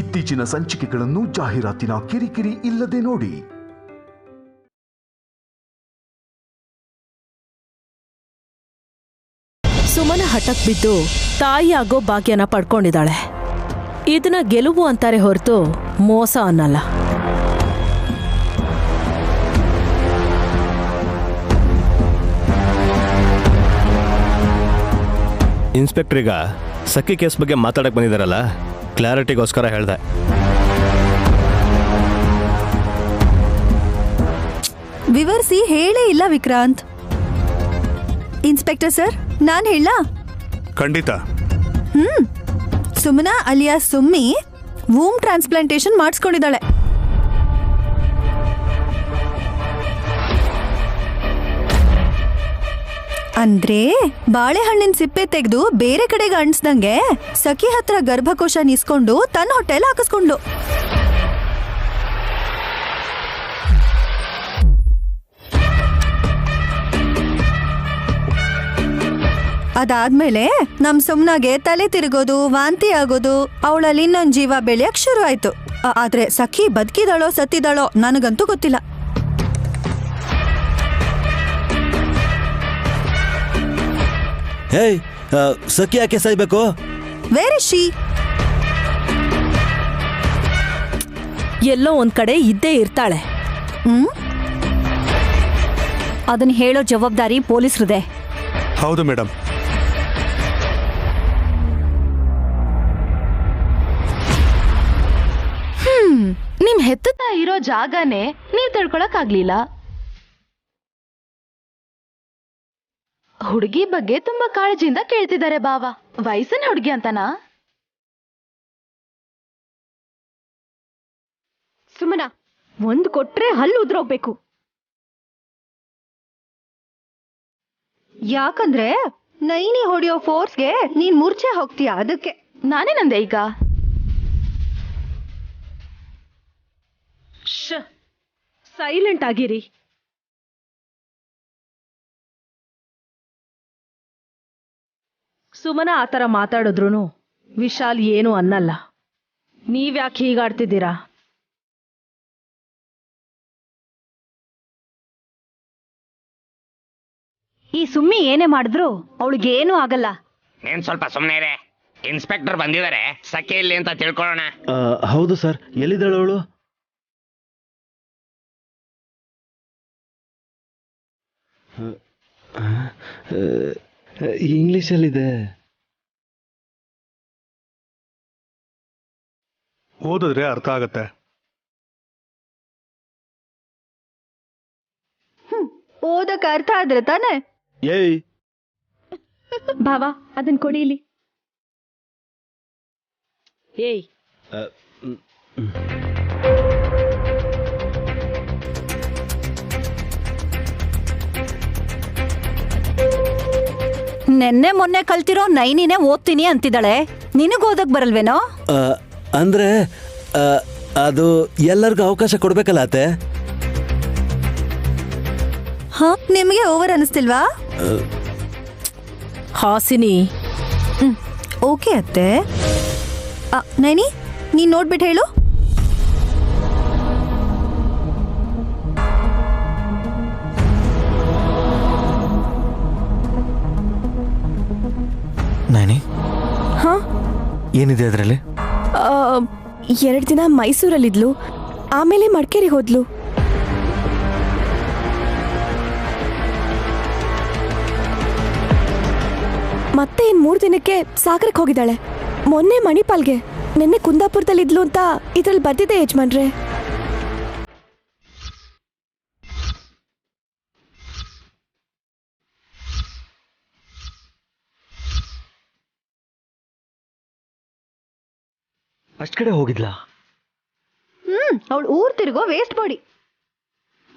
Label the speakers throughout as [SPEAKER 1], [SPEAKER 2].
[SPEAKER 1] ಇತ್ತೀಚಿನ ಸಂಚಿಕೆಗಳನ್ನು ಜಾಹೀರಾತಿನ ಕಿರಿಕಿರಿ ಇಲ್ಲದೆ ನೋಡಿ.
[SPEAKER 2] ಸುಮನ ಹಠಕ್ ಬಿದ್ದು ತಾಯಿಯಾಗೋ ಭಾಗ್ಯನ ಪಡ್ಕೊಂಡಿದ್ದಾಳೆ. ಇದನ್ನ ಗೆಲುವು ಅಂತಾರೆ ಹೊರತು ಮೋಸ ಅನ್ನಲ್ಲ.
[SPEAKER 3] ಇನ್ಸ್ಪೆಕ್ಟ್ರೀಗ ಸಖಿ ಕೇಸ್ ಬಗ್ಗೆ ಮಾತಾಡಕ್ ಬಂದಿದ್ದಾರಲ್ಲ, ಕ್ಲಾರಿಟಿಗೋಸ್ಕರ ಹೇಳ್ದೆ.
[SPEAKER 4] ವಿವರಿಸಿ ಹೇಳೇ ಇಲ್ಲ ವಿಕ್ರಾಂತ್. ಇನ್ಸ್ಪೆಕ್ಟರ್ ಸರ್, ನಾನ್ ಹೇಳ?
[SPEAKER 5] ಖಂಡಿತ.
[SPEAKER 4] Sumana alias Summi womb transplantation ಮಾಡಿಸ್ಕೊಂಡಿದ್ದಾಳೆ. ಅಂದ್ರೆ ಬಾಳೆಹಣ್ಣಿನ ಸಿಪ್ಪೆ ತೆಗೆದು ಬೇರೆ ಕಡೆಗೆ ಅಂಟಿಸ್ದಂಗೆ ಸಖಿ ಹತ್ರ ಗರ್ಭಕೋಶ ನಿಸ್ಕೊಂಡು ತನ್ನ ಹೊಟ್ಟೆಲ್ ಹಾಕಿಸ್ಕೊಂಡ್ಲು. ಅದಾದ್ಮೇಲೆ ನಮ್ ಸುಮ್ನಾಗೆ ತಲೆ ತಿರುಗೋದು, ವಾಂತಿ ಆಗೋದು, ಅವಳಲ್ಲಿ ಇನ್ನೊಂದ್ ಜೀವ ಬೆಳೆಯಕ್ ಶುರು ಆಯ್ತು. ಆದ್ರೆ ಸಖಿ ಬದುಕಿದಾಳೋ ಸತ್ತಿದಾಳೋ ನನಗಂತೂ ಗೊತ್ತಿಲ್ಲ.
[SPEAKER 6] ಹೇಯ್, ಸಖಿ ಯಾಕೆ ಸಾಯ್ಬೇಕು?
[SPEAKER 4] Where is she?
[SPEAKER 2] ಎಲ್ಲೋ ಒಂದ್ ಕಡೆ ಇದ್ದೇ ಇರ್ತಾಳೆ.
[SPEAKER 4] ಅದನ್ನ ಹೇಳೋ ಜವಾಬ್ದಾರಿ ಪೊಲೀಸರದೇ.
[SPEAKER 5] ಹೌದು ಮೇಡಮ್.
[SPEAKER 2] ನಿಮ್ ಹೆತ್ತ ಇರೋ ಜಾಗನೇ ನೀವ್ ತಿಳ್ಕೊಳಕ್ ಆಗ್ಲಿಲ್ಲ. ಹುಡುಗಿ ಬಗ್ಗೆ ತುಂಬಾ ಕಾಳಜಿಯಿಂದ ಕೇಳ್ತಿದ್ದಾರೆ ಬಾವ. ವಯಸ್ಸಿನ ಹುಡುಗಿ ಅಂತನಾ?
[SPEAKER 7] ಸುಮನ, ಒಂದ್ ಕೊಟ್ರೆ ಹಲ್ಲು ಉದ್ರೋಗ್ಬೇಕು.
[SPEAKER 4] ಯಾಕಂದ್ರೆ ನೈನಿ ಹೊಡೆಯೋ ಫೋರ್ಸ್ಗೆ ನೀನ್ ಮೂರ್ಛೆ ಹೋಗ್ತೀಯ, ಅದಕ್ಕೆ.
[SPEAKER 2] ನಾನೇನಂದೆ ಈಗ?
[SPEAKER 7] ಸೈಲೆಂಟ್ ಆಗಿರಿ. ಸುಮನ ಆತರ ಮಾತಾಡಿದ್ರು ವಿಶಾಲ್ ಏನು ಅನ್ನಲ್ಲ. ನೀವ್ಯಾಕೆ ಹೀಗಾಡ್ತಿದ್ದೀರಾ?
[SPEAKER 4] ಈ ಸುಮ್ಮಿ ಏನೇ ಮಾಡಿದ್ರು ಅವಳಿಗೇನು ಆಗಲ್ಲ.
[SPEAKER 8] ನೀನ್ ಸ್ವಲ್ಪ ಸುಮ್ಮನೆ ಇರೆ. ಇನ್ಸ್ಪೆಕ್ಟರ್ ಬಂದಿದ್ದಾರೆ, ಸಖಿ ಇಲ್ಲಿ ಅಂತ ತಿಳ್ಕೊಳ್ಳೋಣ.
[SPEAKER 6] ಹೌದು ಸರ್. ಎಲ್ಲಿದ್ದಾಳು ಅವಳು? ಇಂಗ್ಲಿಷಲ್ಲಿದೆ.
[SPEAKER 5] ಓದಿದ್ರೆ ಅರ್ಥ ಆಗತ್ತೆ.
[SPEAKER 4] ಓದಕ್ ಅರ್ಥ ಆದ್ರೆ ತಾನೆ.
[SPEAKER 6] ಏಯ್
[SPEAKER 7] ಭಾವ, ಅದನ್ ಕೊಡಿ ಇಲ್ಲಿ.
[SPEAKER 2] ಏಯ್,
[SPEAKER 4] ನೆನ್ನೆ ಮೊನ್ನೆ ಕಲ್ತಿರೋ ನೈನಿನೇ ಓದ್ತೀನಿ ಅಂತಿದ್ದಾಳೆ. ನಿನಗ್ ಓದಕ್ ಬರಲ್ವೇನೋ?
[SPEAKER 6] ಅಂದ್ರೆ ಅದು ಎಲ್ಲರಿಗೂ ಅವಕಾಶ ಕೊಡ್ಬೇಕಲ್ಲ ಅತ್ತೆ.
[SPEAKER 4] ಹ, ನಿಮ್ಗೆ ಓವರ್ ಅನಿಸ್ತಿಲ್ವಾ?
[SPEAKER 2] ಹಾಸಿನಿ.
[SPEAKER 4] ಓಕೆ ಅತ್ತೆ. ನೈನಿ, ನೀನ್ ನೋಡ್ಬಿಟ್ಟು ಹೇಳು.
[SPEAKER 6] ನೈನಿ,
[SPEAKER 2] ಹಾ,
[SPEAKER 6] ಏನಿದೆ ಅದರಲ್ಲಿ?
[SPEAKER 2] 2 ದಿನ ಮೈಸೂರಲ್ಲಿದ್ಲು, ಆಮೇಲೆ ಮಡಿಕೇರಿಗೆ ಹೋದ್ಲು. ಮತ್ತೆ 3 ದಿನಕ್ಕೆ ಸಾಗರಕ್ಕೆ ಹೋಗಿದ್ದಾಳೆ. ಮೊನ್ನೆ ಮಣಿಪಾಲ್ಗೆ, ನಿನ್ನೆ ಕುಂದಾಪುರದಲ್ಲಿದ್ಲು ಅಂತ ಇದ್ರಲ್ಲಿ ಬರ್ದಿದೆ ಯಜಮಾನ್ರೆ.
[SPEAKER 6] ಅಷ್ಟ್ ಕಡೆ ಹೋಗಿದ್ಲಾ?
[SPEAKER 4] ಅವಳು ಊರ್ ತಿರ್ಗೋ ವೇಸ್ಟ್ ಬಾಡಿ.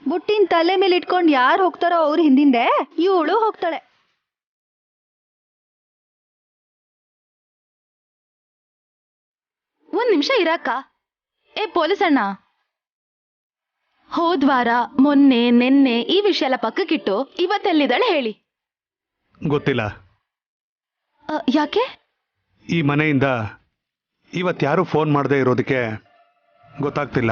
[SPEAKER 4] ಬುಟ್ಟಿನ ತಲೆ ಮೇಲೆ ಇಟ್ಕೊಂಡು ಯಾರು ಹೋಗ್ತಾರೋ ಅವ್ರ ಹಿಂದಿಂದೆ ಇವಳು ಹೋಗ್ತಾಳೆ.
[SPEAKER 2] ಒಂದ್ ನಿಮಿಷ ಇರಾಕ. ಏ ಪೊಲೀಸ್ ಅಣ್ಣ, ಹೋದ್ವಾರ ಮೊನ್ನೆ ನೆನ್ನೆ ಈ ವಿಷಯ ಎಲ್ಲ ಪಕ್ಕಕ್ಕಿಟ್ಟು ಇವತ್ತೆಲ್ಲಿದ್ದಾಳೆ ಹೇಳಿ.
[SPEAKER 5] ಗೊತ್ತಿಲ್ಲ.
[SPEAKER 2] ಯಾಕೆ?
[SPEAKER 5] ಈ ಮನೆಯಿಂದ ಇವತ್ತು ಯಾರು ಫೋನ್ ಮಾಡದೇ ಇರೋದಕ್ಕೆ ಗೊತ್ತಾಗ್ತಿಲ್ಲ.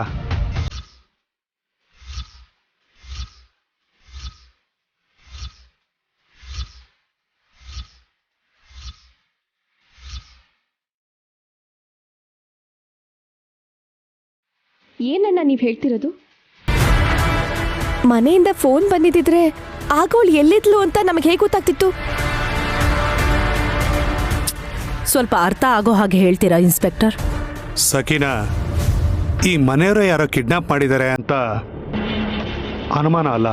[SPEAKER 9] ಏನನ್ನ ನೀವ್ ಹೇಳ್ತಿರೋದು? ಮನೆಯಿಂದ ಫೋನ್ ಬಂದಿದ್ರೆ ಆಗೋಳು ಎಲ್ಲಿದ್ಲು ಅಂತ ನಮಗೆ ಹೇಗೆ ಗೊತ್ತಾಗ್ತಿತ್ತು?
[SPEAKER 2] ಸ್ವಲ್ಪ ಅರ್ಥ ಆಗೋ ಹಾಗೆ ಹೇಳ್ತೀರಾ ಇನ್ಸ್ಪೆಕ್ಟರ್?
[SPEAKER 5] ಸಕೀನಾ, ಈ ಮನೆಯವರೇ ಯಾರೋ ಕಿಡ್ನಾಪ್ ಮಾಡಿದ್ದಾರೆ ಅಂತ ಅನುಮಾನ ಅಲ್ಲ,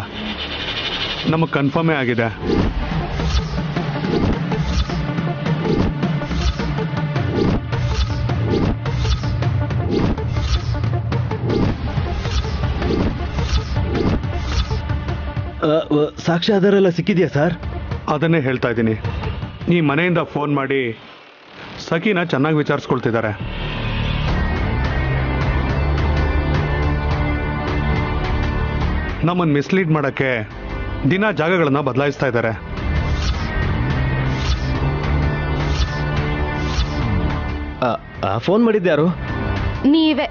[SPEAKER 5] ನಮಗೆ ಕನ್ಫರ್ಮೇ ಆಗಿದೆ.
[SPEAKER 6] ಸಾಕ್ಷ್ಯಾಧಾರ ಎಲ್ಲ ಸಿಕ್ಕಿದೆಯಾ ಸರ್?
[SPEAKER 5] ಅದನ್ನೇ ಹೇಳ್ತಾ ಇದ್ದೀನಿ. ಈ ಮನೆಯಿಂದ ಫೋನ್ ಮಾಡಿ ಸಕೀನಾ ಚೆನ್ನಾಗಿ ವಿಚಾರಿಸ್ಕೊಳ್ತಿದ್ದಾರೆ. ನಮ್ಮನ್ನು ಮಿಸ್ಲೀಡ್ ಮಾಡೋಕ್ಕೆ ದಿನ ಜಾಗಗಳನ್ನು ಬದಲಾಯಿಸ್ತಾ ಇದ್ದಾರೆ.
[SPEAKER 3] ಫೋನ್ ಮಾಡಿದ್ಯಾರು?
[SPEAKER 9] ನೀವೇ.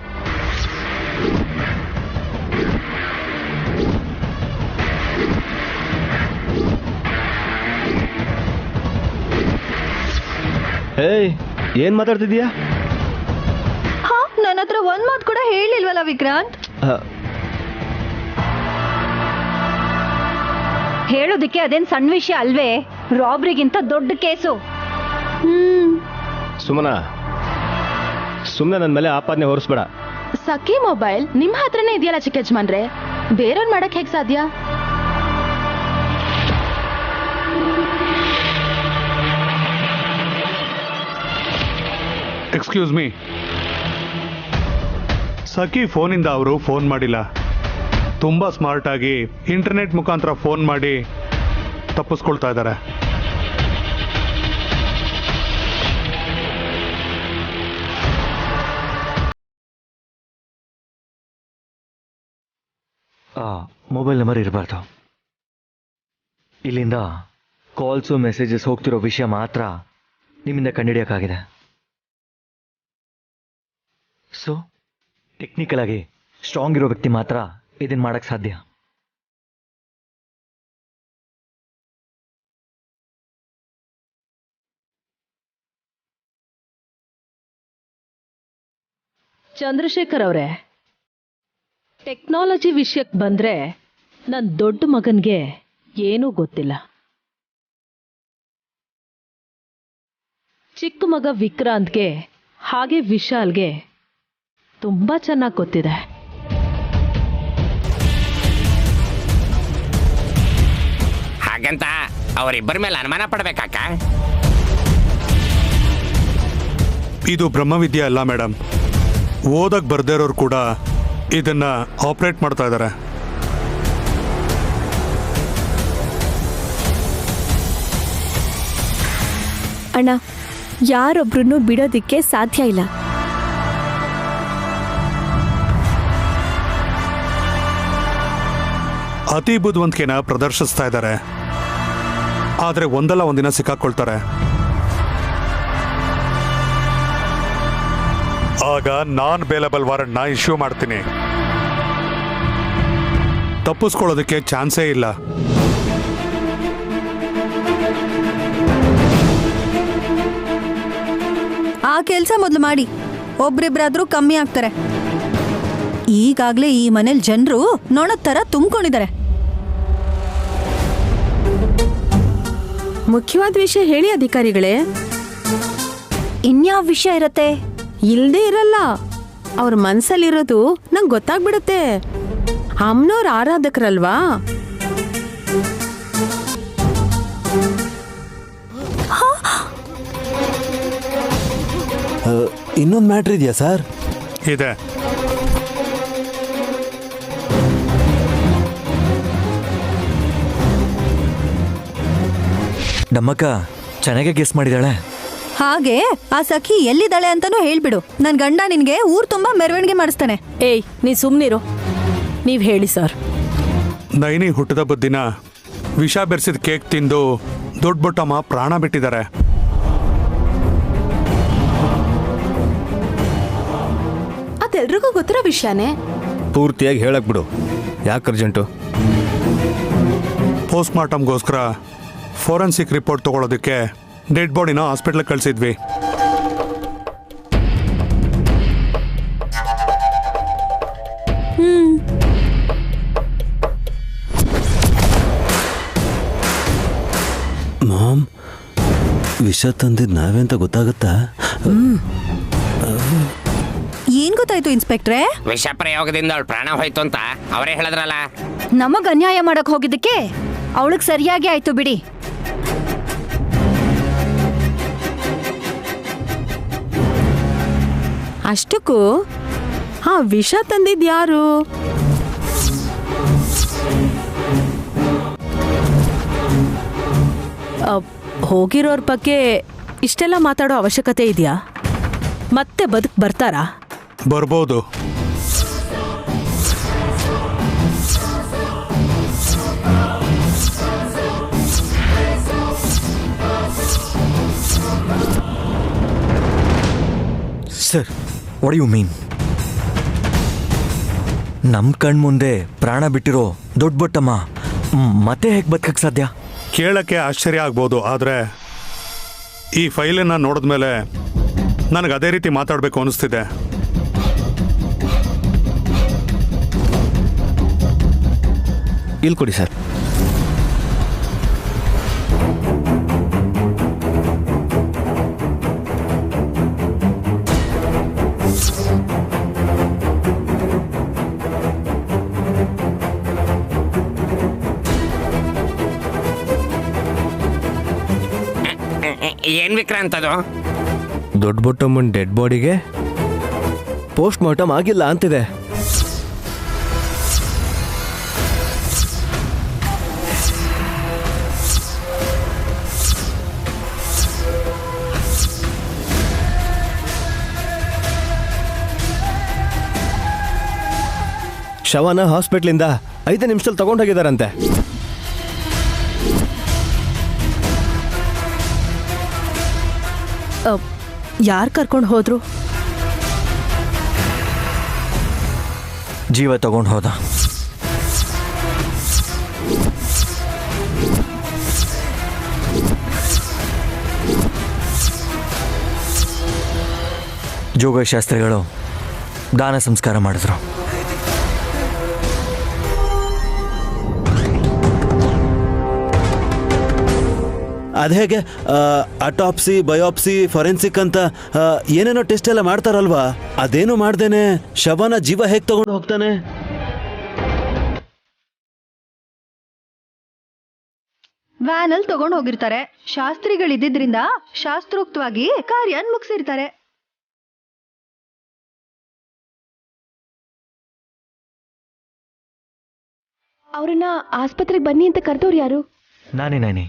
[SPEAKER 3] ಏಯ್, ಏನ್ ಮಾತಾಡ್ತಿದ್ಯಾ?
[SPEAKER 4] ನನ್ನ ಹತ್ರ ಒಂದ್ ಮಾತು ಕೂಡ ಹೇಳಿಲ್ವಲ್ಲ ವಿಕ್ರಾಂತ್?
[SPEAKER 7] ಹೇಳೋದಿಕ್ಕೆ ಅದೇನ್ ಸಣ್ಣ ವಿಷಯ ಅಲ್ವೇ? ರಾಬ್ರಿಗಿಂತ ದೊಡ್ಡ ಕೇಸು.
[SPEAKER 3] ಸುಮನಾ, ಸುಮ್ಮನೆ ನನ್ನ ಮೇಲೆ ಆಪಾದನೆ ಹೊರಿಸ್ಬೇಡ.
[SPEAKER 9] ಸಖಿ ಮೊಬೈಲ್ ನಿಮ್ಮ ಹತ್ರನೇ ಇದೆಯಲ್ಲ ಚಿಕ್ಕ ಯಜಮಾನ್ರೆ, ಬೇರೆಯವ್ರು ಮಾಡಕ್ ಹೇಗ್ ಸಾಧ್ಯ?
[SPEAKER 5] ಎಕ್ಸ್ಕ್ಯೂಸ್ ಮೀ, ಸಖಿ ಫೋನಿಂದ ಅವರು ಫೋನ್ ಮಾಡಿಲ್ಲ. ತುಂಬ ಸ್ಮಾರ್ಟ್ ಆಗಿ ಇಂಟರ್ನೆಟ್ ಮುಖಾಂತರ ಫೋನ್ ಮಾಡಿ ತಪ್ಪಿಸ್ಕೊಳ್ತಾ ಇದ್ದಾರೆ.
[SPEAKER 6] ಮೊಬೈಲ್ ನಂಬರ್ ಇರಬಾರ್ದು. ಇಲ್ಲಿಂದ ಕಾಲ್ಸು ಮೆಸೇಜಸ್ ಹೋಗ್ತಿರೋ ವಿಷಯ ಮಾತ್ರ ನಿಮ್ಮಿಂದ ಕಂಡುಹಿಡಿಯೋಕ್ಕಾಗಿದೆ. ಸೊ ಟೆಕ್ನಿಕಲ್ ಆಗಿ ಸ್ಟ್ರಾಂಗ್ ಇರೋ ವ್ಯಕ್ತಿ ಮಾತ್ರ ಇದನ್ನ ಮಾಡಕ್ ಸಾಧ್ಯ.
[SPEAKER 2] ಚಂದ್ರಶೇಖರ್ ಅವರೇ, ಟೆಕ್ನಾಲಜಿ ವಿಷಯಕ್ಕೆ ಬಂದ್ರೆ ನನ್ನ ದೊಡ್ಡ ಮಗನ್ಗೆ ಏನೂ ಗೊತ್ತಿಲ್ಲ. ಚಿಕ್ಕ ಮಗ ವಿಕ್ರಾಂತ್ಗೆ ಹಾಗೆ ವಿಶಾಲ್ಗೆ ತುಂಬಾ ಚೆನ್ನಾಗಿ ಗೊತ್ತಿದೆ.
[SPEAKER 8] ಹಾಗಂತ ಅವರಿಬ್ಬರ ಮೇಲೆ ಅನುಮಾನ ಪಡ್ಬೇಕಾಕ?
[SPEAKER 5] ಇದು ಬ್ರಹ್ಮವಿದ್ಯೆ ಅಲ್ಲ ಮೇಡಮ್. ಓದಕ್ ಬರ್ದೇ ಇರೋರು ಕೂಡ ಇದನ್ನ ಆಪರೇಟ್ ಮಾಡ್ತಾ ಇದ್ದಾರೆ.
[SPEAKER 9] ಅಣ್ಣ, ಯಾರೊಬ್ರನ್ನು ಬಿಡೋದಿಕ್ಕೆ ಸಾಧ್ಯ ಇಲ್ಲ.
[SPEAKER 5] ಅತಿ ಬುದ್ಧಿವಂತಿಕೆನ ಪ್ರದರ್ಶಿಸ್ತಾ ಇದ್ದಾರೆ, ಆದ್ರೆ ಒಂದಲ್ಲ ಒಂದಿನ ಸಿಕ್ಕಾಕೊಳ್ತಾರೆ. ಆಗ ನಾನ್ ಬೇಲಬಲ್ ವಾರಂಟ್ನ ಇಶ್ಯೂ ಮಾಡ್ತೀನಿ. ತಪ್ಪಿಸ್ಕೊಳ್ಳೋದಕ್ಕೆ ಚಾನ್ಸೇ ಇಲ್ಲ.
[SPEAKER 4] ಆ ಕೆಲಸ ಮೊದಲು ಮಾಡಿ, ಒಬ್ರಿಬ್ರಾದ್ರೂ ಕಮ್ಮಿ ಆಗ್ತಾರೆ. ಈಗಾಗ್ಲೇ ಈ ಮನೇಲಿ ಜನರು ನೊಣದ ತರ ತುಂಬಿಕೊಂಡಿದ್ದಾರೆ.
[SPEAKER 7] ಮುಖ್ಯವಾದ ವಿಷಯ ಹೇಳಿ ಅಧಿಕಾರಿಗಳೇ.
[SPEAKER 4] ಇನ್ಯಾವ ವಿಷಯ ಇರತ್ತೆ?
[SPEAKER 7] ಇಲ್ದೇ ಇರಲ್ಲ. ಅವ್ರ ಮನ್ಸಲ್ಲಿರೋದು ನಂಗೆ ಗೊತ್ತಾಗ್ಬಿಡುತ್ತೆ. ಅಮ್ಮನವ್ರ ಆರಾಧಕರಲ್ವಾ?
[SPEAKER 6] ಇನ್ನೊಂದು ಮ್ಯಾಟ್ರ್ ಇದೆಯಾ ಸರ್?
[SPEAKER 5] ಇದೆ.
[SPEAKER 6] ನಮ್ಮಕ್ಕ ಚೆನ್ನಾಗೆ ಗೆಸ್ ಮಾಡಿದಾಳೆ.
[SPEAKER 4] ಹಾಗೆ ಆ ಸಖಿ ಎಲ್ಲಿದ್ದಾಳೆ ಅಂತಾನೂ ಹೇಳ್ಬಿಡು. ನನ್ ಗಂಡ ನಿನ್ಗೆ ಊರ್ ತುಂಬಾ ಮೆರವಣಿಗೆ ಮಾಡಿಸ್ತಾನೆ.
[SPEAKER 2] ಏಯ್, ನೀ ಸುಮ್ನಿರು. ನೀವ್ ಹೇಳಿ ಸರ್.
[SPEAKER 5] ನೈನಿ ಹುಟ್ಟಿದ ದಿನ ವಿಷ ಬೆರೆಸಿದ ಕೇಕ್ ತಿಂದು ದೊಡ್ಡ ಬೊಟ್ಟಮ್ಮ ಪ್ರಾಣ ಬಿಟ್ಟಿದ್ದಾರೆ.
[SPEAKER 9] ಎಲ್ರಿಗೂ ಗೊತ್ತಿರೋ ವಿಷಯನೇ.
[SPEAKER 3] ಪೂರ್ತಿಯಾಗಿ ಹೇಳಕ್ ಬಿಡು. ಯಾಕೆ ಅರ್ಜೆಂಟು?
[SPEAKER 5] ಪೋಸ್ಟ್ ಮಾರ್ಟಮ್ಗೋಸ್ಕರ ಫೋರೆನ್ಸಿಕ್ ರಿಪೋರ್ಟ್ ತಗೊಳ್ಳೋದಕ್ಕೆ ಡೆಡ್ ಬಾಡಿನ ಹಾಸ್ಪಿಟ್ಲಿಗೆ ಕಳಿಸಿದ್ವಿ.
[SPEAKER 10] ಮಾಮ್, ವಿಷ ತಂದಿದ್ದು ನಾವೇ ಅಂತ ಗೊತ್ತಾಗುತ್ತಾ?
[SPEAKER 4] ಏನ್ ಗೊತ್ತಾಯ್ತು ಇನ್ಸ್ಪೆಕ್ಟ್ರೆ?
[SPEAKER 8] ವಿಷ ಪ್ರಯೋಗದಿಂದ ಅವಳು ಪ್ರಾಣ ಹೋಯ್ತು ಅಂತ ಅವರೇ ಹೇಳಿದ್ರಲ್ಲ.
[SPEAKER 4] ನಮಗ್ ಅನ್ಯಾಯ ಮಾಡಕ್ ಹೋಗಿದ್ದಕ್ಕೆ ಅವಳಿಗೆ ಸರಿಯಾಗಿ ಆಯ್ತು ಬಿಡಿ.
[SPEAKER 2] ಅಷ್ಟಕ್ಕೂ ಆ ವಿಷ ತಂದಿದ್ ಯಾರು? ಹೋಗಿರೋರ್ ಬಗ್ಗೆ ಇಷ್ಟೆಲ್ಲ ಮಾತಾಡೋ ಅವಶ್ಯಕತೆ ಇದೆಯಾ? ಮತ್ತೆ ಬದುಕ್ ಬರ್ತಾರಾ?
[SPEAKER 5] ಬರ್ಬೋದು.
[SPEAKER 6] Sir, what you mean? ನಮ್ಮ ಕಣ್ಮುಂದೆ ಪ್ರಾಣ ಬಿಟ್ಟಿರೋ ದೊಡ್ಡ ಬೊಟ್ಟಮ್ಮ ಮತ್ತೆ ಹೇಗೆ ಬದುಕಕ್ಕೆ ಸಾಧ್ಯ?
[SPEAKER 5] ಕೇಳಕ್ಕೆ ಆಶ್ಚರ್ಯ ಆಗ್ಬೋದು, ಆದರೆ ಈ ಫೈಲನ್ನು ನೋಡಿದ್ಮೇಲೆ ನನಗೆ ಅದೇ ರೀತಿ ಮಾತಾಡಬೇಕು ಅನಿಸ್ತಿದೆ.
[SPEAKER 3] ಇಲ್ಲಿ ಕೊಡಿ ಸರ್.
[SPEAKER 8] ಏನ್ ವಿಕ್ರಾಂತ್ ಅದು?
[SPEAKER 3] ದೊಡ್ಡ ಬೊಟ್ಟಮ್ಮನ ಡೆಡ್ ಬಾಡಿಗೆ ಪೋಸ್ಟ್ ಮಾರ್ಟಮ್ ಆಗಿಲ್ಲ ಅಂತಿದೆ. ಶವನ ಹಾಸ್ಪಿಟ್ಲಿಂದ 5 ನಿಮಿಷದಲ್ಲಿ ತಗೊಂಡು ಹೋಗಿದಾರಂತೆ.
[SPEAKER 2] ಯಾರು ಕರ್ಕೊಂಡು ಹೋದ್ರು?
[SPEAKER 6] ಜೀವ ತಗೊಂಡು ಹೋದ. ಜೋಗಶಾಸ್ತ್ರಿಗಳು ದಾನ ಸಂಸ್ಕಾರ ಮಾಡಿದ್ರು.
[SPEAKER 10] ಅದೇಗೆ ಅಟಾಪ್ಸಿ, ಬಯೋಪ್ಸಿ, ಫೊರೆನ್ಸಿಕ್ ಅಂತ ಏನೇನೋ ಟೆಸ್ಟ್ ಎಲ್ಲ ಮಾಡ್ತಾರಲ್ವಾ? ಅದೇನು ಮಾಡ್ದೇನೆ ಶವನ ಜೀವ ಹೇಗೆ ತಗೊಂಡು ಹೋಗ್ತಾನೆ?
[SPEAKER 4] ವ್ಯಾನ್ ಅಲ್ಲಿ ತಗೊಂಡು ಹೋಗಿರ್ತಾರೆ. ಶಾಸ್ತ್ರಿಗಳಿದ್ದಿದ್ರಿಂದ ಶಾಸ್ತ್ರೋಕ್ತವಾಗಿ ಕಾರ್ಯ ಮುಗಿಸಿರ್ತಾರೆ.
[SPEAKER 9] ಅವ್ರನ್ನ ಆಸ್ಪತ್ರೆಗೆ ಬನ್ನಿ ಅಂತ ಕರೆದವ್ರು ಯಾರು?
[SPEAKER 6] ನಾನೇ.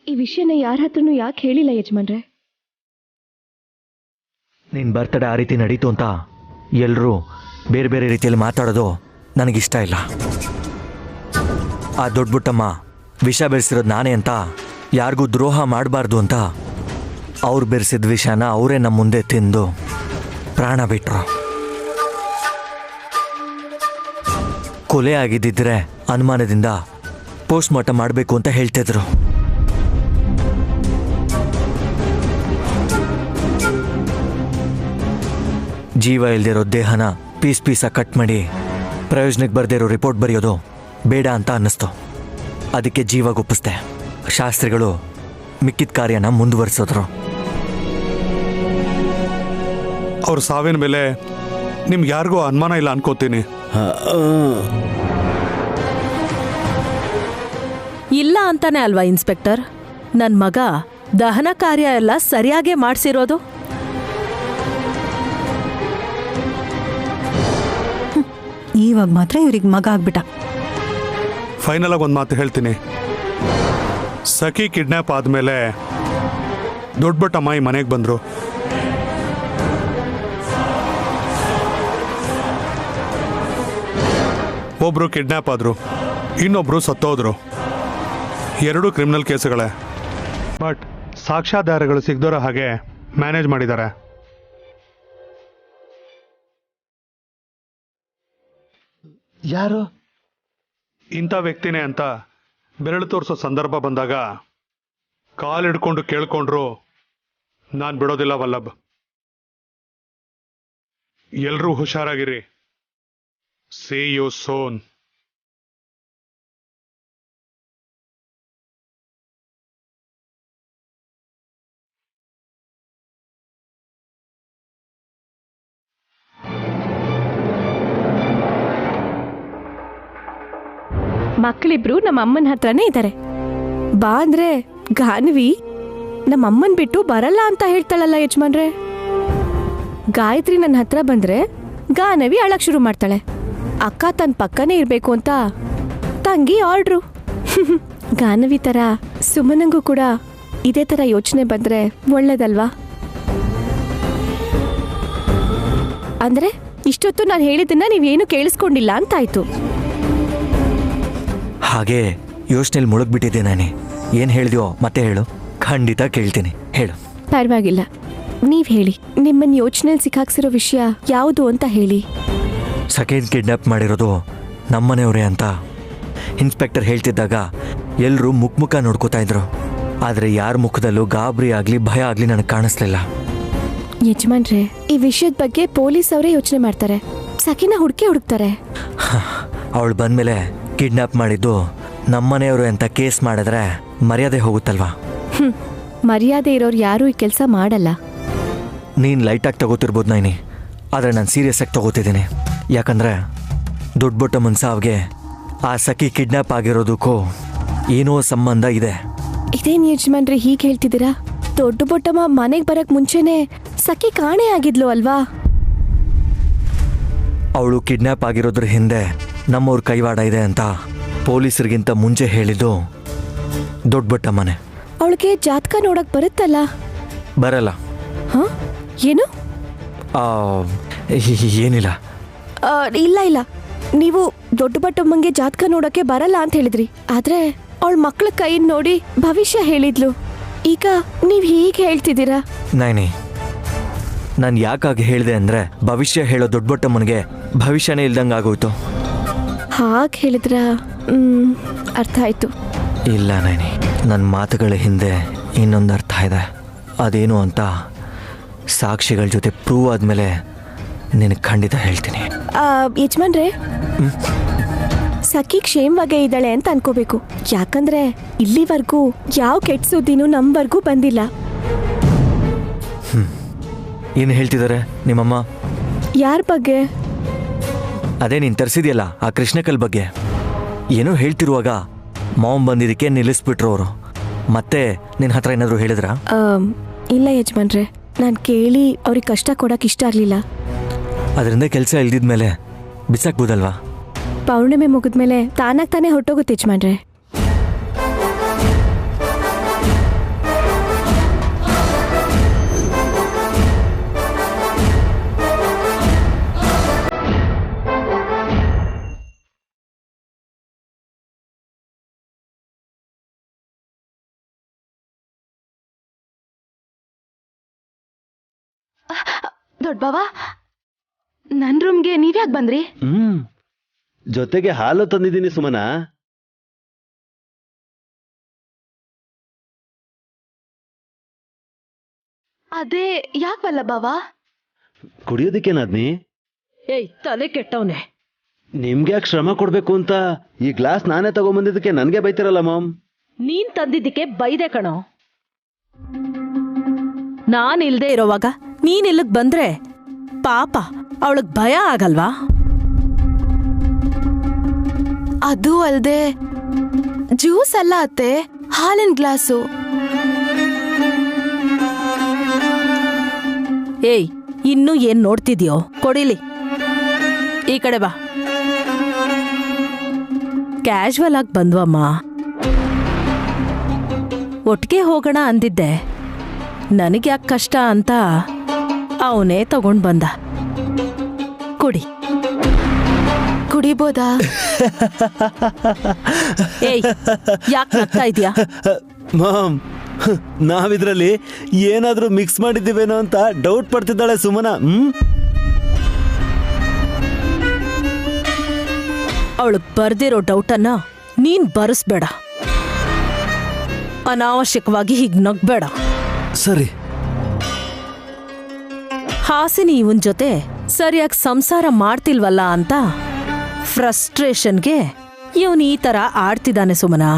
[SPEAKER 9] ಈ ವಿಷಯನ ಯಾರ ಹತ್ರನೂ ಯಾಕೆ ಹೇಳಿಲ್ಲ ಯಜಮಾನ್ರೆ?
[SPEAKER 6] ನಿನ್ನ ಬರ್ತಡೇ ಆ ರೀತಿ ನಡೀತು ಅಂತ ಎಲ್ಲರೂ ಬೇರೆ ಬೇರೆ ರೀತಿಯಲ್ಲಿ ಮಾತಾಡೋದು ನನಗಿಷ್ಟ ಇಲ್ಲ. ಆ ದೊಡ್ಡ ಬುಟ್ಟಮ್ಮ ವಿಷ ಬೆರೆಸಿರೋದು ನಾನೇ ಅಂತ, ಯಾರಿಗೂ ದ್ರೋಹ ಮಾಡಬಾರ್ದು ಅಂತ ಅವ್ರು ಬೆರೆಸಿದ ವಿಷನ ಅವರೇ ನಮ್ಮ ಮುಂದೆ ತಿಂದು ಪ್ರಾಣ ಬಿಟ್ರು. ಕೊಲೆ ಆಗಿದ್ದಿದ್ರೆ ಅನುಮಾನದಿಂದ ಪೋಸ್ಟ್ ಮಾರ್ಟಮ್ ಮಾಡಬೇಕು ಅಂತ ಹೇಳ್ತಿದ್ರು. ಜೀವ ಇಲ್ದಿರೋ ದೇಹನ ಪೀಸ್ ಪೀಸಾಗಿ ಕಟ್ ಮಾಡಿ ಪ್ರಯೋಜನಕ್ಕೆ ಬರ್ದೇ ಇರೋ ರಿಪೋರ್ಟ್ ಬರೆಯೋದು ಬೇಡ ಅಂತ ಅನ್ನಿಸ್ತು. ಅದಕ್ಕೆ ಜೀವ ಗುಪ್ಪಿಸ್ದೆ. ಶಾಸ್ತ್ರಿಗಳು ಮಿಕ್ಕಿದ ಕಾರ್ಯನ ಮುಂದುವರಿಸಿದ್ರು.
[SPEAKER 5] ಅವ್ರ ಸಾವಿನ ಮೇಲೆ ನಿಮ್ಗೆ ಯಾರಿಗೂ ಅನುಮಾನ ಇಲ್ಲ ಅನ್ಕೋತೀನಿ.
[SPEAKER 2] ಇಲ್ಲ ಅಂತಾನೆ ಅಲ್ವಾ ಇನ್ಸ್ಪೆಕ್ಟರ್? ನನ್ನ ಮಗ ದಹನ ಕಾರ್ಯ ಎಲ್ಲ ಸರಿಯಾಗೇ ಮಾಡಿಸಿರೋದು.
[SPEAKER 4] ಇವಾಗ ಮಾತ್ರ ಇವ್ರಿಗೆ ಮಗ ಆಗ್ಬಿಟ್ಟ.
[SPEAKER 5] ಫೈನಲ್ ಆಗಿ ಒಂದು ಮಾತು ಹೇಳ್ತೀನಿ. ಸಖಿ ಕಿಡ್ನ್ಯಾಪ್ ಆದಮೇಲೆ ದೊಡ್ಡಬಟ್ಟಮ್ಮ ಈ ಮನೆಗೆ ಬಂದರು. ಒಬ್ರು ಕಿಡ್ನ್ಯಾಪ್ ಆದ್ರು, ಇನ್ನೊಬ್ರು ಸತ್ತೋದ್ರು. ಎರಡೂ ಕ್ರಿಮಿನಲ್ ಕೇಸುಗಳೇ. ಬಟ್ ಸಾಕ್ಷ್ಯಾಧಾರಗಳು ಸಿಗದೋರ ಹಾಗೆ ಮ್ಯಾನೇಜ್ ಮಾಡಿದ್ದಾರೆ.
[SPEAKER 10] ಯಾರು?
[SPEAKER 5] ಇಂಥ ವ್ಯಕ್ತಿನೇ ಅಂತ ಬೆರಳು ತೋರಿಸೋ ಸಂದರ್ಭ ಬಂದಾಗ ಕಾಲಿಡ್ಕೊಂಡು ಕೇಳ್ಕೊಂಡ್ರು ನಾನು ಬಿಡೋದಿಲ್ಲ ವಲ್ಲಭ್. ಎಲ್ರೂ ಹುಷಾರಾಗಿರಿ. See you soon.
[SPEAKER 11] ಮಕ್ಕಳಿಬ್ರು ನಮ್ಮ ಅಮ್ಮನ ಹತ್ರನೇ ಇದ್ದಾರೆ. ಬಾ ಅಂದ್ರೆ ಗಾನ್ವಿ ನಮ್ಮ ಅಮ್ಮನ್ ಬಿಟ್ಟು ಬರಲ್ಲ ಅಂತ ಹೇಳ್ತಾಳಲ್ಲ ಯಜಮಾನ್ರೆ. ಗಾಯತ್ರಿ ನನ್ನ ಹತ್ರ ಬಂದ್ರೆ ಗಾನವಿ ಅಳಕ್ ಶುರು ಮಾಡ್ತಾಳೆ. ಅಕ್ಕ ತನ್ನ ಪಕ್ಕನೇ ಇರ್ಬೇಕು ಅಂತ ತಂಗಿ ಆರ್ಡ್ರು. ಗಾನವಿ ತರ ಸುಮನಂಗೂ ಕೂಡ ಇದೇ ತರ ಯೋಚನೆ ಬಂದ್ರೆ ಒಳ್ಳೇದಲ್ವಾ? ಅಂದ್ರೆ ಇಷ್ಟೊತ್ತು ನಾನು ಹೇಳಿದ್ದನ್ನ ನೀವೇನು ಕೇಳಿಸ್ಕೊಂಡಿಲ್ಲ ಅಂತಾಯ್ತು.
[SPEAKER 6] ಹಾಗೆ ಯೋಚನೆಯಲ್ಲಿ ಮುಳುಗ್ಬಿಟ್ಟಿದ್ದೆ ನಾನೇ. ಏನು ಹೇಳಿದ್ಯೋ ಮತ್ತೆ ಹೇಳು, ಖಂಡಿತ ಕೇಳ್ತೀನಿ, ಹೇಳು.
[SPEAKER 11] ಪರವಾಗಿಲ್ಲ, ನೀವ್ ಹೇಳಿ. ನಿಮ್ಮನ್ನ ಯೋಚನೆಯಲ್ಲಿ ಸಿಕ್ಕಾಕ್ಸಿರೋ ವಿಷಯ ಯಾವುದು ಅಂತ ಹೇಳಿ.
[SPEAKER 6] ಸೆಕೆಂಡ್ ಕಿಡ್ನಾಪ್ ಮಾಡಿರೋದು ನಮ್ಮನೆಯವರೇ ಅಂತ ಇನ್ಸ್ಪೆಕ್ಟರ್ ಹೇಳ್ತಿದ್ದಾಗ ಎಲ್ಲರೂ ಮುಖ ನೋಡ್ಕೋತಾ ಇದ್ರು. ಆದರೆ ಯಾರ ಮುಖದಲ್ಲೂ ಗಾಬರಿ ಆಗಲಿ ಭಯ ಆಗಲಿ ನನಗೆ ಕಾಣಿಸ್ಲಿಲ್ಲ.
[SPEAKER 11] ಯಜಮಾನ್ರೆ, ಈ ವಿಷಯದ ಬಗ್ಗೆ ಪೊಲೀಸ್ ಅವರೇ ಯೋಚನೆ ಮಾಡ್ತಾರೆ, ಸಖಿನ ಹುಡುಕ್ತಾರೆ.
[SPEAKER 6] ಅವಳು ಬಂದ್ಮೇಲೆ ಕಿಡ್ನಾಪ್ ಮಾಡಿದ್ದು ನಮ್ಮನೆಯವರು ಅಂತ ಕೇಸ್ ಮಾಡಿದ್ರೆ ಮರ್ಯಾದೆ ಹೋಗುತ್ತಲ್ವಾ?
[SPEAKER 11] ಮರ್ಯಾದೆ ಇರೋರು ಯಾರೂ ಈ ಕೆಲಸ ಮಾಡಲ್ಲ.
[SPEAKER 6] ನೀನು ಲೈಟಾಗಿ ತಗೋತಿರ್ಬೋದು ನೈನಿ, ಆದರೆ ನಾನು ಸೀರಿಯಸ್ ಆಗಿ ತಗೋತಿದ್ದೀನಿ. ಯಾಕಂದರೆ ದೊಡ್ಡಬೊಟ್ಟಮ್ಮನ ಸಾವಿಗೆ ಆ ಸಖಿ ಕಿಡ್ನಾಪ್ ಆಗಿರೋದಕ್ಕೂ ಏನೋ ಸಂಬಂಧ ಇದೆ.
[SPEAKER 11] ಇದೇನು ಯಜಮಾನ್ರೆ ಹೀಗೆ ಹೇಳ್ತಿದ್ದೀರಾ? ದೊಡ್ಡ ಬೊಟ್ಟಮ್ಮ ಮನೆಗೆ ಬರಕ್ ಮುಂಚೆನೆ ಸಖಿ ಕಾಣೆ ಆಗಿದ್ಲು ಅಲ್ವಾ?
[SPEAKER 6] ಅವಳು ಕಿಡ್ನಾಪ್ ಆಗಿರೋದ್ರ ಹಿಂದೆ ನಮ್ಮವ್ರ ಕೈವಾಡ ಇದೆ ಅಂತ ಪೊಲೀಸರಿಗಿಂತ ಮುಂಚೆ ಹೇಳಿದ್ದು ದೊಡ್ಡಬೊಟ್ಟಮ್ಮನೆ.
[SPEAKER 11] ಅವಳಿಗೆ ಜಾತಕ ನೋಡಕ್ ಬರುತ್ತಲ್ಲ?
[SPEAKER 6] ಬರಲ್ಲ.
[SPEAKER 11] ಹ? ಏನು?
[SPEAKER 6] ಏನಿಲ್ಲ.
[SPEAKER 11] ಇಲ್ಲ, ನೀವು ದೊಡ್ಡ ಬೊಟ್ಟಮ್ಮಂಗೆ ಜಾತಕ ನೋಡಕ್ಕೆ ಬರಲ್ಲ ಅಂತ ಹೇಳಿದ್ರಿ. ಆದ್ರೆ ಅವಳ ಮಕ್ಳ ಕೈ ನೋಡಿ ಭವಿಷ್ಯ ಹೇಳಿದ್ಲು. ಈಗ ನೀವ್ ಹೀಗೆ ಹೇಳ್ತಿದ್ದೀರಾ?
[SPEAKER 6] ನೈನಿ, ನಾನು ಯಾಕಾಗಿ ಹೇಳಿದೆ ಅಂದ್ರೆ ಭವಿಷ್ಯ ಹೇಳೋ ದೊಡ್ಡಬೊಟ್ಟಮ್ಮನಿಗೆ ಭವಿಷ್ಯನೇ ಇಲ್ದಂಗೆ ಆಗೋಯ್ತು.
[SPEAKER 11] ಹಾಗೆ ಹೇಳಿದ್ರ ಅರ್ಥ ಆಯ್ತು.
[SPEAKER 6] ಇಲ್ಲ ನೈನಿ, ನನ್ನ ಮಾತುಗಳ ಹಿಂದೆ ಇನ್ನೊಂದು ಅರ್ಥ ಇದೆ. ಅದೇನು ಅಂತ ಸಾಕ್ಷಿಗಳ ಜೊತೆ ಪ್ರೂವ್ ಆದ್ಮೇಲೆ ನಿನಗೆ ಖಂಡಿತ ಹೇಳ್ತೀನಿ.
[SPEAKER 11] ಯಜಮಾನ್ರೆ, ಸಖಿ ಕ್ಷೇಮವಾಗೇ ಇದ್ದಾಳೆ ಅಂತ ಅನ್ಕೋಬೇಕು. ಯಾಕಂದ್ರೆ ಇಲ್ಲಿವರೆಗೂ ಯಾವ ಕೆಟ್ಟ ಸುದ್ದಿನೂ ನಮ್ವರೆಗೂ ಬಂದಿಲ್ಲ.
[SPEAKER 6] ಏನು ಹೇಳ್ತಿದ್ದಾರೆ ನಿಮ್ಮಮ್ಮ?
[SPEAKER 11] ಯಾರ ಬಗ್ಗೆ?
[SPEAKER 6] ಅದೇ ನೀನು ತರಿಸಿದ್ಯಲ್ಲ ಆ ಕೃಷ್ಣಕಲ್ ಬಗ್ಗೆ. ಏನೋ ಹೇಳ್ತಿರುವಾಗ ಮಾಮ್ ಬಂದಿದ್ದಕ್ಕೆ ನಿಲ್ಲಿಸ್ಬಿಟ್ರು ಅವರು. ಮತ್ತೆ ನಿನ್ನ ಹತ್ರ ಏನಾದರೂ ಹೇಳಿದ್ರಾ?
[SPEAKER 11] ಇಲ್ಲ ಯಜಮಾನ್ರೆ, ನಾನು ಕೇಳಿ ಅವ್ರಿಗೆ ಕಷ್ಟ ಕೊಡಕ್ಕೆ ಇಷ್ಟ ಆಗಲಿಲ್ಲ.
[SPEAKER 6] ಅದರಿಂದ ಕೆಲಸ ಇಲ್ದಿದ್ಮೇಲೆ ಬಿಸಾಕ್ಬೋದಲ್ವಾ?
[SPEAKER 11] ಪೌರ್ಣಿಮೆ ಮುಗಿದ್ಮೇಲೆ ತಾನಾಗ್ ತಾನೇ ಹೊರಟೋಗುತ್ತೆ ಯಜಮಾನ್ರೆ.
[SPEAKER 9] ದೊಡ್ಡಬವ, ನನ್ನ ರೂಮ್ಗೆ ನೀವ್ಯಾಕೆ ಬಂದ್ರಿ?
[SPEAKER 10] ಜೊತೆಗೆ ಹಾಲು ತಂದಿದ್ದೀನಿ ಸುಮನ.
[SPEAKER 9] ಅದೇ ಯಾಕಲ್ಲ ಬಾವ?
[SPEAKER 10] ಕುಡಿಯೋದಿಕ್ಕೇನಾದ್ನಿ?
[SPEAKER 2] ಏಯ್, ತಲೆ ಕೆಟ್ಟವನೆ.
[SPEAKER 10] ನಿಮ್ಗೆ ಯಾಕೆ ಶ್ರಮ ಕೊಡ್ಬೇಕು ಅಂತ ಈ ಗ್ಲಾಸ್ ನಾನೇ ತಗೊಂಬಂದಿದ್ದಕ್ಕೆ ನನ್ಗೆ ಬೈತಿರಲ್ಲ ಮಾಮ್.
[SPEAKER 2] ನೀನ್ ತಂದಿದ್ದಕ್ಕೆ ಬೈದೆ ಕಣೋ. ನಾನ್ ಇಲ್ದೇ ಇರೋವಾಗ ನೀನ್ ಇಲ್ಲಿಗ್ ಬಂದ್ರೆ ಪಾಪ ಅವಳಗ್ ಭಯ ಆಗಲ್ವಾ?
[SPEAKER 9] ಅದು ಅಲ್ದೆ ಜ್ಯೂಸ್ ಅಲ್ಲ ಅತ್ತೆ, ಹಾಲಿನ ಗ್ಲಾಸು.
[SPEAKER 2] ಏಯ್, ಇನ್ನೂ ಏನ್ ನೋಡ್ತಿದ್ಯೋ? ಕೊಡಿಲಿ, ಈ ಕಡೆ ಬಾ. ಕ್ಯಾಶುವಲ್ ಆಗಿ ಬಂದ್ವಮ್ಮ. ಒಟ್ಟಿಗೆ ಹೋಗೋಣ ಅಂದಿದ್ದೆ. ನನಗ್ಯಾಕೆ ಕಷ್ಟ ಅಂತ ಅವನೇ ತಗೊಂಡ್ ಬಂದ. ಕುಡಿ.
[SPEAKER 9] ಕುಡಿಬೋದಾ?
[SPEAKER 2] ಏಯ್ ಯಾಕೆ ನಗ್ತಾ ಇದೀಯಾ?
[SPEAKER 10] ಮಾಮ್, ನಾವಿದ್ರಲ್ಲಿ ಏನಾದ್ರೂ ಮಿಕ್ಸ್ ಮಾಡಿದ್ದೀವೇನೋ ಅಂತ ಡೌಟ್ ಪಡ್ತಿದ್ದಾಳೆ ಸುಮನ.
[SPEAKER 2] ಅವಳು ಬರ್ದಿರೋ ಡೌಟನ್ನ ನೀನ್ ಬರೆಸ್ಬೇಡ. ಅನಾವಶ್ಯಕವಾಗಿ ಹೀಗ್ ನಗ್ಬೇಡ.
[SPEAKER 10] ಸರಿ.
[SPEAKER 2] ಹಾಸಿನಿ ಇವನ್ ಜೊತೆ ಸರಿಯಾಗಿ ಸಂಸಾರ ಮಾಡ್ತಿಲ್ವಲ್ಲ ಅಂತ ಫ್ರಸ್ಟ್ರೇಷನ್ಗೆ ಇವನ್ ಈ ತರ ಆಡ್ತಿದ್ದಾನೆ ಸುಮನಾ.